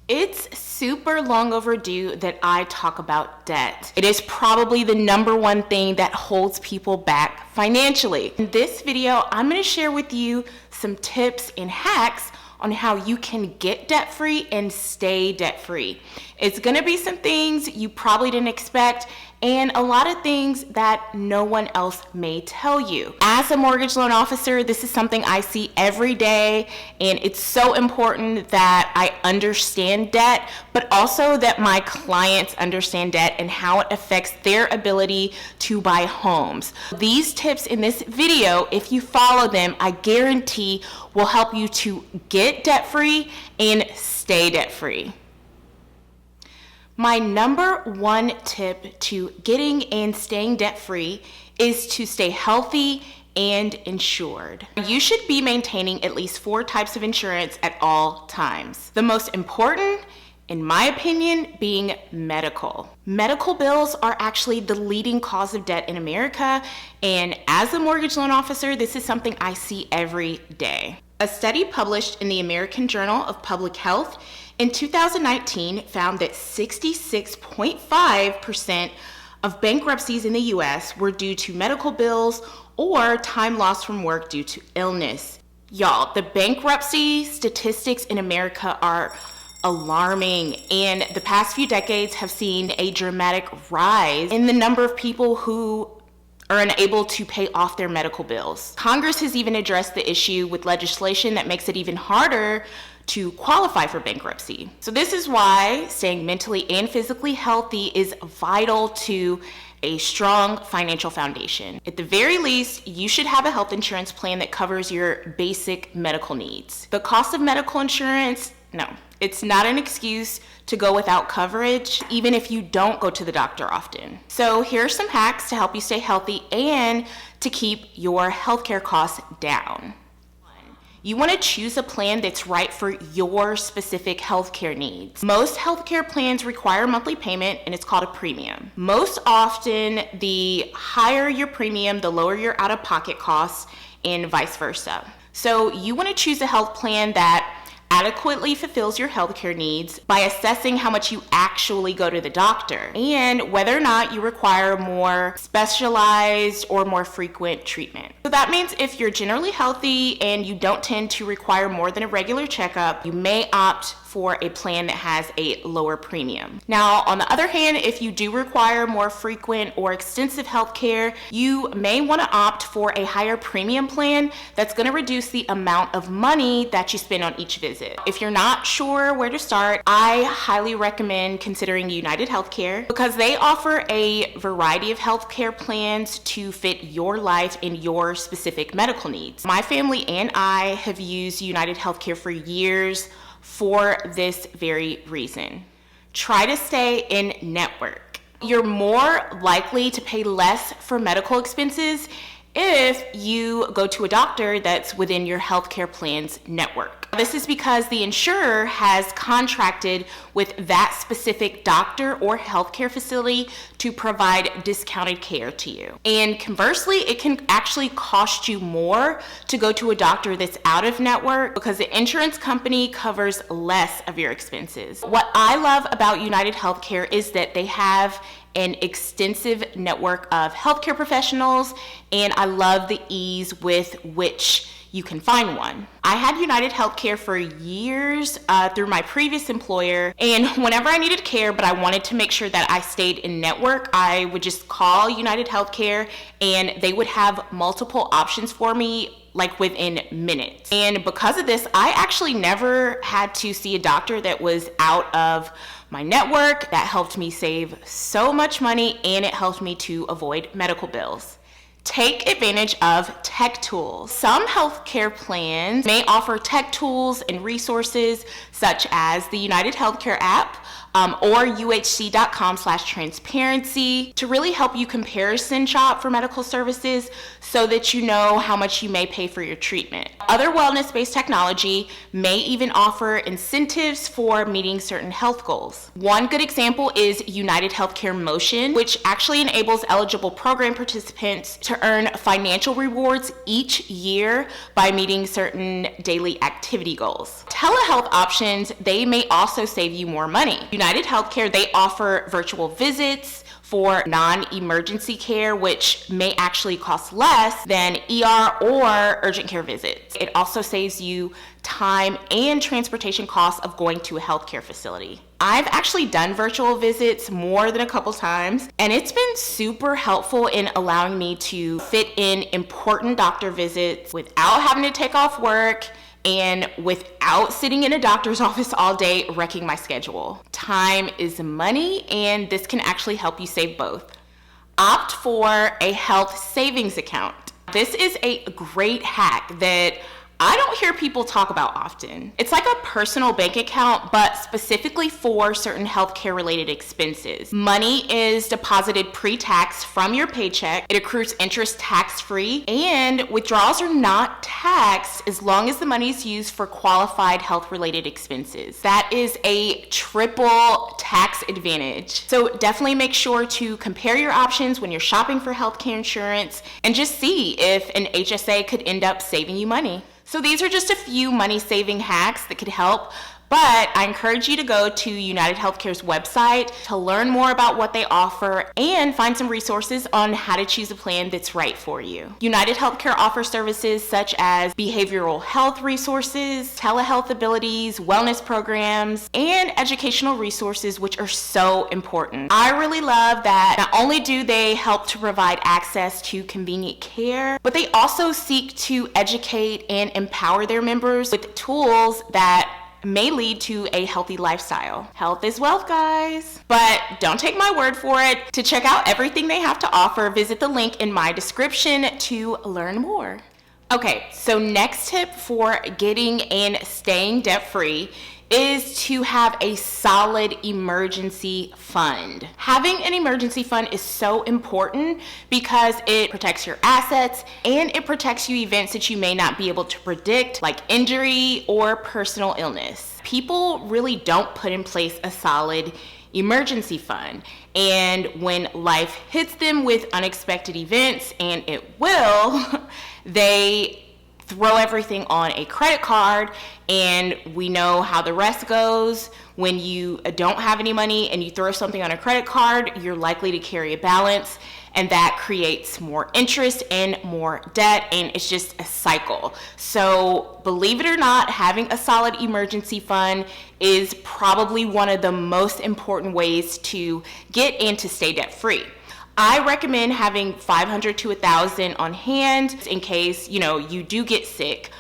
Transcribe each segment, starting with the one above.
It's super long overdue that I talk about debt. It is probably the number one thing that holds people back financially. In this video, I'm going to share with you some tips and hacks on how you can get debt-free and stay debt-free. It's going to be some things you probably didn't expect and a lot of things that no one else may tell you. As a mortgage loan officer, this is something I see every day, and it's so important that I understand debt, but also that my clients understand debt and how it affects their ability to buy homes. These tips in this video, if you follow them, I guarantee will help you to get debt-free and stay debt-free. My number one tip to getting and staying debt-free is to stay healthy and insured. You should be maintaining at least 4 types of insurance at all times. The most important, in my opinion, being medical. Medical bills are actually the leading cause of debt in America, and as a mortgage loan officer, this is something I see every day. A study published in the American Journal of Public Health in 2019 found that 66.5% of bankruptcies in the US were due to medical bills or time lost from work due to illness. Y'all, the bankruptcy statistics in America are alarming, and the past few decades have seen a dramatic rise in the number of people who are unable to pay off their medical bills. Congress has even addressed the issue with legislation that makes it even harder to qualify for bankruptcy. So this is why staying mentally and physically healthy is vital to a strong financial foundation. At the very least, you should have a health insurance plan that covers your basic medical needs. The cost of medical insurance, no, it's not an excuse to go without coverage, even if you don't go to the doctor often. So here are some hacks to help you stay healthy and to keep your healthcare costs down. You want to choose a plan that's right for your specific healthcare needs. Most healthcare plans require a monthly payment, and it's called a premium. Most often, the higher your premium, the lower your out-of-pocket costs, and vice versa. So you want to choose a health plan that adequately fulfills your healthcare needs by assessing how much you actually go to the doctor and whether or not you require more specialized or more frequent treatment. So that means if you're generally healthy and you don't tend to require more than a regular checkup, you may opt for a plan that has a lower premium. Now, on the other hand, if you do require more frequent or extensive health care, you may want to opt for a higher premium plan that's going to reduce the amount of money that you spend on each visit. If you're not sure where to start, I highly recommend considering United Healthcare because they offer a variety of healthcare plans to fit your life and your specific medical needs. My family and I have used United Healthcare for years for this very reason. Try to stay in network. You're more likely to pay less for medical expenses if you go to a doctor that's within your healthcare plan's network. This is because the insurer has contracted with that specific doctor or healthcare facility to provide discounted care to you. And conversely, it can actually cost you more to go to a doctor that's out of network because the insurance company covers less of your expenses. What I love about United Healthcare is that they have an extensive network of healthcare professionals, and I love the ease with which you can find one. I had United Healthcare for years through my previous employer, and whenever I needed care but I wanted to make sure that I stayed in network, I would just call United Healthcare and they would have multiple options for me like within minutes. And because of this, I actually never had to see a doctor that was out of my network. That helped me save so much money and it helped me to avoid medical bills. Take advantage of tech tools. Some healthcare plans may offer tech tools and resources such as the United Healthcare app or uhc.com/transparency to really help you comparison shop for medical services so that you know how much you may pay for your treatment. Other wellness-based technology may even offer incentives for meeting certain health goals. One good example is United Healthcare Motion, which actually enables eligible program participants to to earn financial rewards each year by meeting certain daily activity goals. Telehealth options, they may also save you more money. United Healthcare, they offer virtual visits for non-emergency care, which may actually cost less than ER or urgent care visits. It also saves you time and transportation costs of going to a healthcare facility. I've actually done virtual visits more than a couple times, and it's been super helpful in allowing me to fit in important doctor visits without having to take off work and without sitting in a doctor's office all day wrecking my schedule. Time is money, and this can actually help you save both. Opt for a health savings account. This is a great hack that I don't hear people talk about often. It's like a personal bank account, but specifically for certain healthcare related expenses. Money is deposited pre-tax from your paycheck. It accrues interest tax-free, and withdrawals are not taxed as long as the money is used for qualified health related expenses. That is a triple tax advantage. So definitely make sure to compare your options when you're shopping for healthcare insurance and just see if an HSA could end up saving you money. So these are just a few money saving hacks that could help, but I encourage you to go to United Healthcare's website to learn more about what they offer and find some resources on how to choose a plan that's right for you. United Healthcare offers services such as behavioral health resources, telehealth abilities, wellness programs, and educational resources, which are so important. I really love that not only do they help to provide access to convenient care, but they also seek to educate and empower their members with tools that may lead to a healthy lifestyle. Health is wealth, guys. But don't take my word for it. To check out everything they have to offer, visit the link in my description to learn more. Okay, so next tip for getting and staying debt-free is to have a solid emergency fund. Having an emergency fund is so important because it protects your assets and it protects you events that you may not be able to predict, like injury or personal illness. People really don't put in place a solid emergency fund, and when life hits them with unexpected events, and it will, they throw everything on a credit card, and we know how the rest goes. When you don't have any money and you throw something on a credit card, you're likely to carry a balance, and that creates more interest and more debt, and it's just a cycle. So believe it or not, having a solid emergency fund is probably one of the most important ways to get and to stay debt free. I recommend having $500 to $1,000 on hand in case, you do get sick.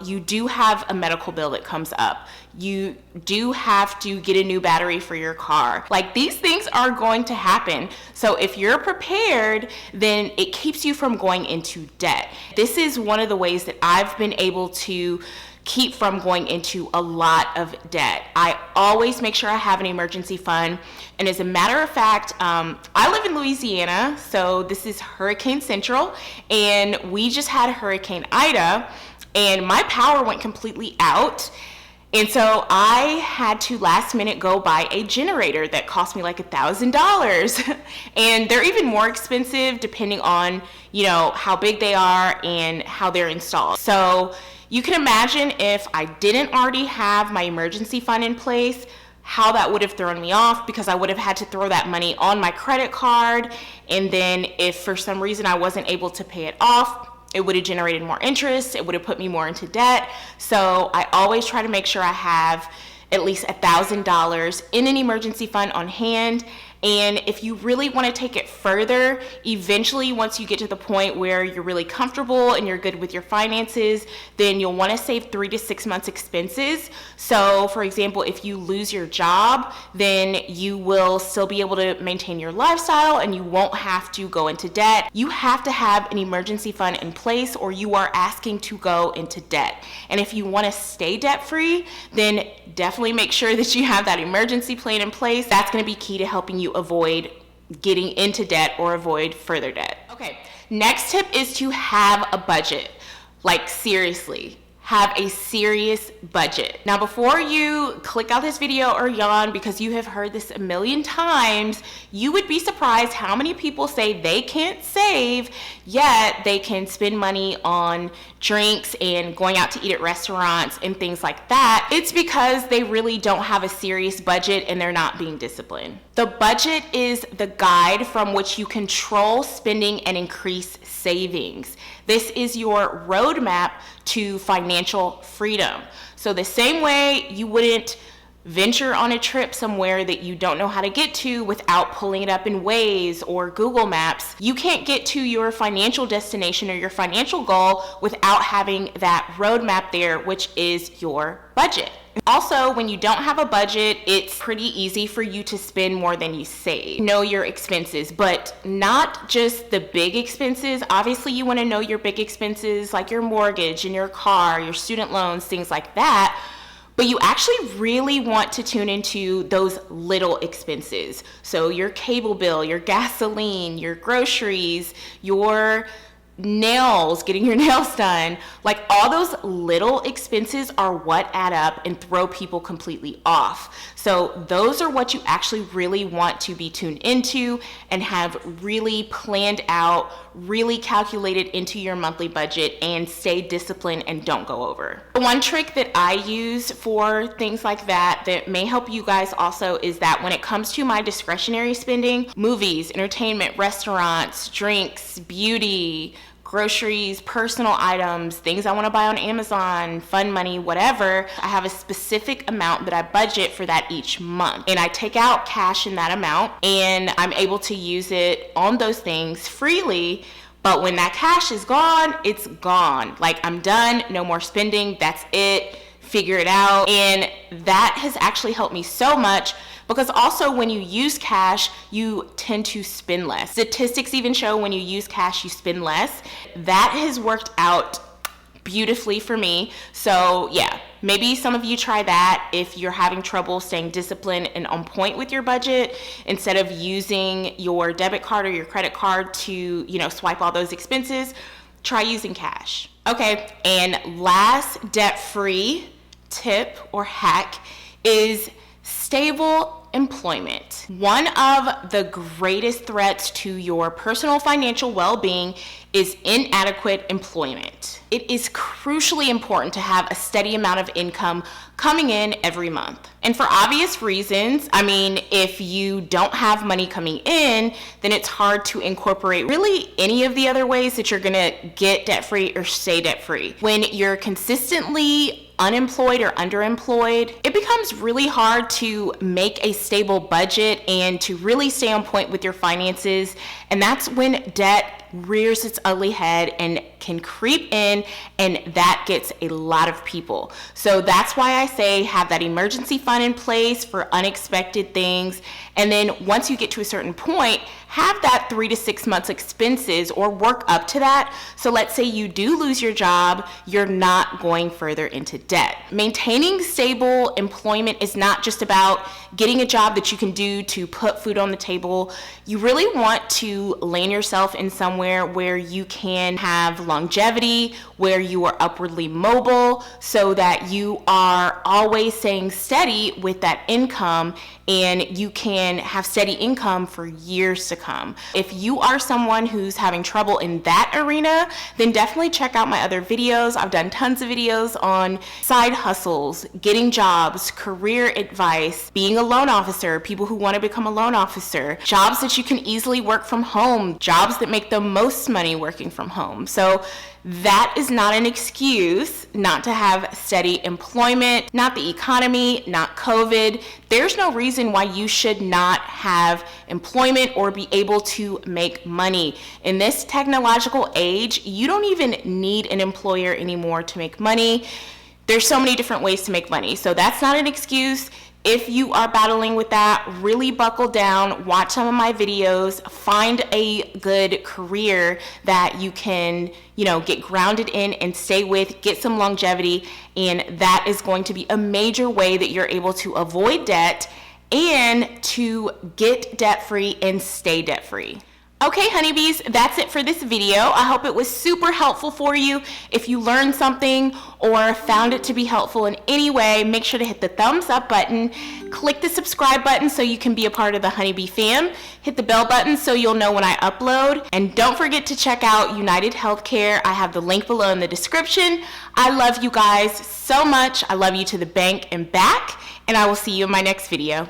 You do have a medical bill that comes up. You do have to get a new battery for your car. Like, these things are going to happen. So if you're prepared, then it keeps you from going into debt. This is one of the ways that I've been able to keep from going into a lot of debt. I always make sure I have an emergency fund. And as a matter of fact, I live in Louisiana, so this is Hurricane Central, and we just had Hurricane Ida, and my power went completely out. And so I had to last minute go buy a generator that cost me like $1,000. And they're even more expensive depending on, how big they are and how they're installed. So you can imagine if I didn't already have my emergency fund in place, how that would have thrown me off, because I would have had to throw that money on my credit card. And then if for some reason I wasn't able to pay it off, it would have generated more interest. It would have put me more into debt. So I always try to make sure I have at least $1,000 in an emergency fund on hand. And if you really want to take it further, eventually once you get to the point where you're really comfortable and you're good with your finances, then you'll want to save 3 to 6 months expenses. So for example, if you lose your job, then you will still be able to maintain your lifestyle and you won't have to go into debt. You have to have an emergency fund in place or you are asking to go into debt. And if you want to stay debt free, then definitely make sure that you have that emergency plan in place. That's going to be key to helping you avoid getting into debt or avoid further debt. Okay, next tip is to have a budget. Like, seriously, have a serious budget. Now, before you click out this video or yawn because you have heard this a million times, you would be surprised how many people say they can't save, yet they can spend money on drinks and going out to eat at restaurants and things like that. It's because they really don't have a serious budget and they're not being disciplined. The budget is the guide from which you control spending and increase savings. This is your roadmap to financial freedom. So the same way you wouldn't venture on a trip somewhere that you don't know how to get to without pulling it up in Waze or Google Maps, you can't get to your financial destination or your financial goal without having that roadmap there, which is your budget. Also, when you don't have a budget, it's pretty easy for you to spend more than you save. Know your expenses, but not just the big expenses. Obviously, you want to know your big expenses like your mortgage and your car, your student loans, things like that. But you actually really want to tune into those little expenses. So your cable bill, your gasoline, your groceries, your nails, getting your nails done, like all those little expenses are what add up and throw people completely off. So those are what you actually really want to be tuned into and have really planned out, really calculated into your monthly budget, and stay disciplined and don't go over. One trick that I use for things like that may help you guys also is that when it comes to my discretionary spending, movies, entertainment, restaurants, drinks, beauty, groceries, personal items, things I want to buy on Amazon, fun money, whatever, I have a specific amount that I budget for that each month. And I take out cash in that amount and I'm able to use it on those things freely. But when that cash is gone, it's gone. Like, I'm done, no more spending, that's it, figure it out. And that has actually helped me so much, because also when you use cash, you tend to spend less. Statistics even show when you use cash, you spend less. That has worked out beautifully for me. So yeah, maybe some of you try that if you're having trouble staying disciplined and on point with your budget. Instead of using your debit card or your credit card to, swipe all those expenses, try using cash. Okay, and last debt-free tip or hack is stable employment. One of the greatest threats to your personal financial well-being is inadequate employment. It is crucially important to have a steady amount of income coming in every month. And for obvious reasons, if you don't have money coming in, then it's hard to incorporate really any of the other ways that you're gonna get debt-free or stay debt-free. When you're consistently unemployed or underemployed, it becomes really hard to make a stable budget and to really stay on point with your finances. And that's when debt rears its ugly head and can creep in, and that gets a lot of people. So that's why I say have that emergency fund in place for unexpected things. And then once you get to a certain point, have that 3 to 6 months expenses or work up to that. So let's say you do lose your job, you're not going further into debt. Maintaining stable employment is not just about getting a job that you can do to put food on the table. You really want to land yourself in somewhere where you can have longevity, where you are upwardly mobile, so that you are always staying steady with that income and you can have steady income for years to come. If you are someone who's having trouble in that arena, then definitely check out my other videos. I've done tons of videos on side hustles, getting jobs, career advice, being a loan officer, people who want to become a loan officer, jobs that you can easily work from home, jobs that make the most money working from home. So that is not an excuse not to have steady employment, not the economy, not COVID. There's no reason why you should not have employment or be able to make money. In this technological age, you don't even need an employer anymore to make money. There's so many different ways to make money. So that's not an excuse. If you are battling with that, really buckle down, watch some of my videos, find a good career that you can, get grounded in and stay with, get some longevity, and that is going to be a major way that you're able to avoid debt and to get debt-free and stay debt-free. Okay, honeybees, that's it for this video. I hope it was super helpful for you. If you learned something or found it to be helpful in any way, make sure to hit the thumbs up button, click the subscribe button so you can be a part of the Honeybee fam, hit the bell button so you'll know when I upload, and don't forget to check out United Healthcare. I have the link below in the description. I love you guys so much. I love you to the bank and back, and I will see you in my next video.